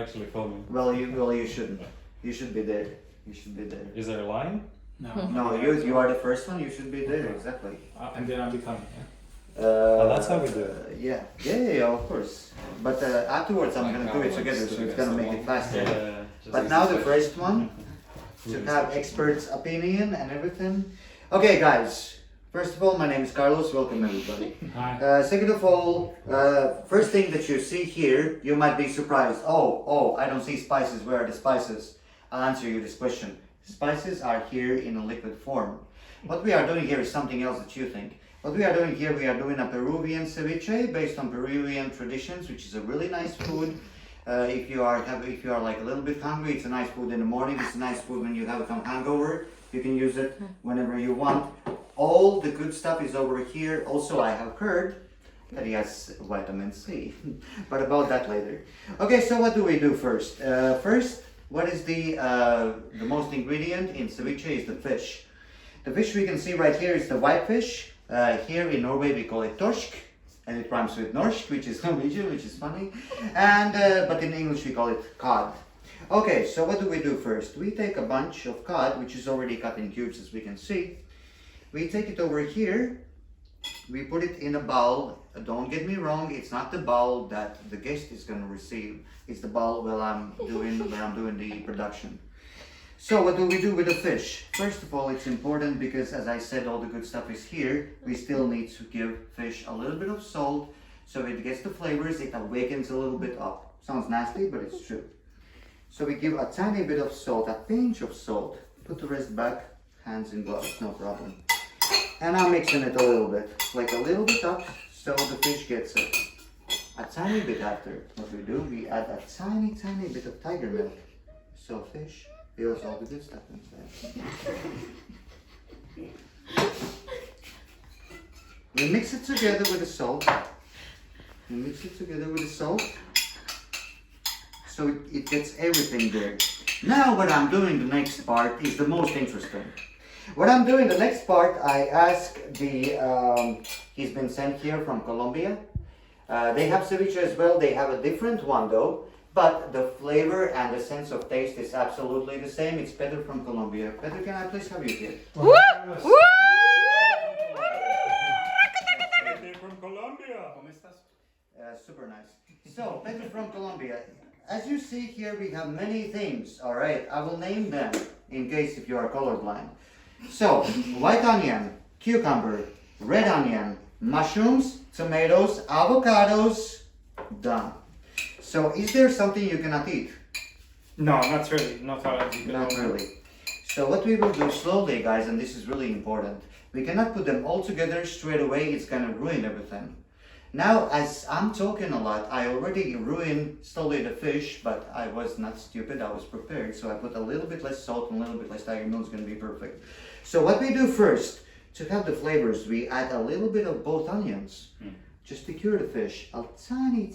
actually filming. Well, you shouldn't. You should be there. You should be there. Is there a line? No, you are the first one. You should be there. Exactly. And then I'll be coming. That's how we do it. Yeah, of course. But afterwards, I'm gonna do it together, so it's gonna make it faster. But now the first one, to have experts' opinion and everything. Okay, guys. First of all, my name is Carlos. Welcome, everybody. Hi. Second of all, first thing that you see here, you might be surprised. Oh, I don't see spices. Where are the spices? I'll answer you this question. Spices are here in a liquid form. What we are doing here is something else that you think. What we are doing here, we are doing a Peruvian ceviche based on Peruvian traditions, which is a really nice food. If you are like a little bit hungry, it's a nice food in the morning. It's a nice food when you have some hangover. You can use it whenever you want. All the good stuff is over here. Also, I have heard that he has vitamin C, but about that later. Okay, so what do we do first? First, what is the most ingredient in ceviche is the fish. The fish we can see right here is the white fish. Here in Norway we call it torsk, and it rhymes with norsk, which is Norwegian, which is funny. And but in English we call it cod. Okay, so what do we do first? We take a bunch of cod, which is already cut in cubes, as we can see. We take it over here. We put it in a bowl. Don't get me wrong, it's not the bowl that the guest is going to receive. It's the bowl where I'm doing the production. So what do we do with the fish? First of all, it's important because, as I said, all the good stuff is here. We still need to give fish a little bit of salt so it gets the flavors. It awakens a little bit up. Sounds nasty, but it's true. So we give a tiny bit of salt, a pinch of salt. Put the rest back, hands in gloves, no problem. And I'm mixing it a little bit, like a little bit up, so the fish gets it. A tiny bit after. What we do, we add a tiny bit of tiger milk. So fish feels all the good stuff inside. We mix it together with the salt. So it gets everything there. Now what I'm doing the next part is the most interesting. What I'm doing the next part, I ask he's been sent here from Colombia. They have ceviche as well. They have a different one though, but the flavor and the sense of taste is absolutely the same. It's Pedro from Colombia. Pedro, can I please have you here? Woo! Woo! From Colombia. ¿Cómo estás? Super nice. So, Pedro from Colombia. As you see here, we have many things. All right, I will name them in case if you are colorblind. So, white onion, cucumber, red onion, mushrooms, tomatoes, avocados, done. So, is there something you cannot eat? No, not really. Not allergic. Not really. So what we will do slowly, guys, and this is really important, we cannot put them all together straight away. It's gonna ruin everything. Now, as I'm talking a lot, I already ruined slowly the fish, but I was not stupid, I was prepared. So I put a little bit less salt and a little bit less tiger milk. It's gonna be perfect. So what we do first, to have the flavors, we add a little bit of both onions, just to cure the fish. A tiny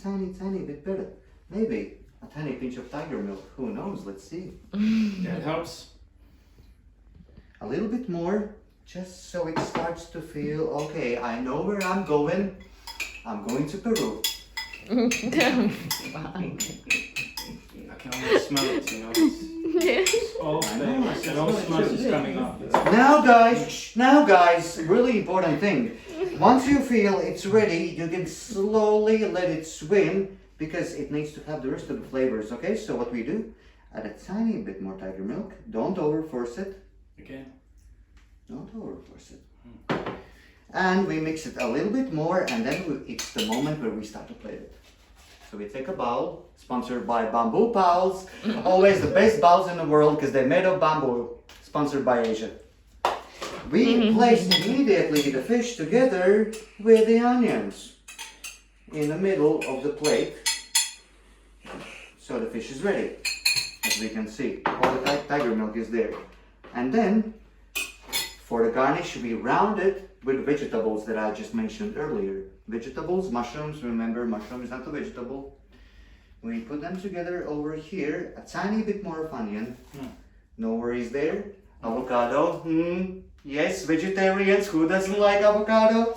bit better. Maybe a tiny pinch of tiger milk. Who knows? Let's see. Yeah, it helps. A little bit more, just so it starts to feel, okay, I know where I'm going. I'm going to Peru. I can almost smell it, you know. It's all flavors and all smells is coming up. Now guys, really important thing. Once you feel it's ready, you can slowly let it swim because it needs to have the rest of the flavors, okay? So what we do, add a tiny bit more tiger milk. Don't overforce it. Okay. Don't overforce it. And we mix it a little bit more, and then it's the moment where we start to plate it. So we take a bowl, sponsored by Bamboo Pals, always the best bowls in the world because they're made of bamboo, sponsored by Asia. We place immediately the fish together with the onions in the middle of the plate. So the fish is ready, as we can see. All the tiger milk is there. And then, for the garnish, we round it with vegetables that I just mentioned earlier. Vegetables, mushrooms, remember mushroom is not a vegetable. We put them together over here, a tiny bit more of onion. No worries there. Avocado, yes, vegetarians, who doesn't like avocado?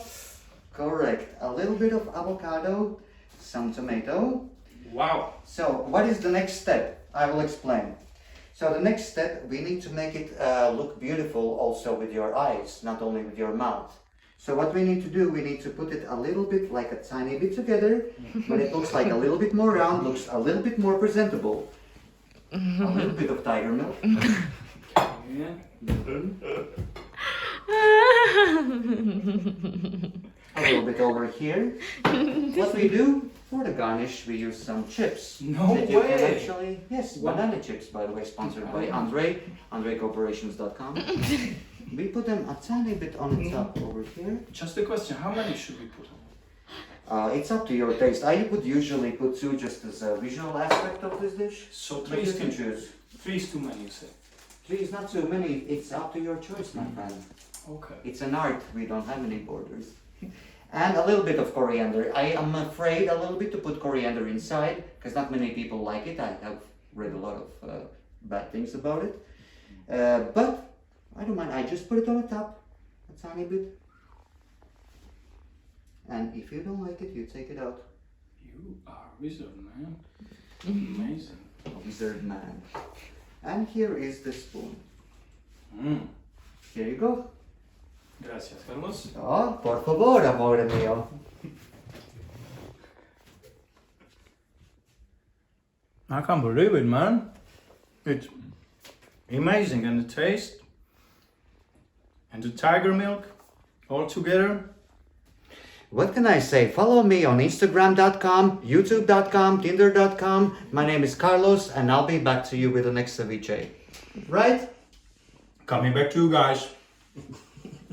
Correct, a little bit of avocado, some tomato, Wow. So what is the next step? I will explain. So the next step, we need to make it look beautiful also with your eyes, not only with your mouth. So what we need to do, we need to put it a little bit, like a tiny bit together. When it looks like a little bit more round, looks a little bit more presentable. A little bit of tiger milk. Yeah. A little bit over here. What we do, for the garnish, we use some chips. No that you can way. actually, yes, banana chips, by the way, sponsored by Andre, AndreCorporations.com. We put them a tiny bit on the top over here. Just a question, how many should we put on? It's up to your taste. I would usually put 2 just as a visual aspect of this dish. So But three you is can too, choose. 3 is too many, you say? 3 is not too many. It's up to your choice, my friend. Okay. It's an art. We don't have any borders. And a little bit of coriander. I am afraid a little bit to put coriander inside because not many people like it. I have read a lot of bad things about it. But I don't mind. I just put it on the top, a tiny bit. And if you don't like it, you take it out. You are a wizard, man. Amazing. Wizard man. And here is the spoon. Mm. Here you go. Gracias, Carlos. Oh, por favor, amore mio. I can't believe it, man. It's amazing, and the taste and the tiger milk all together. What can I say? Follow me on Instagram.com, YouTube.com, Tinder.com. My name is Carlos, and I'll be back to you with the next ceviche. Right? Coming back to you guys.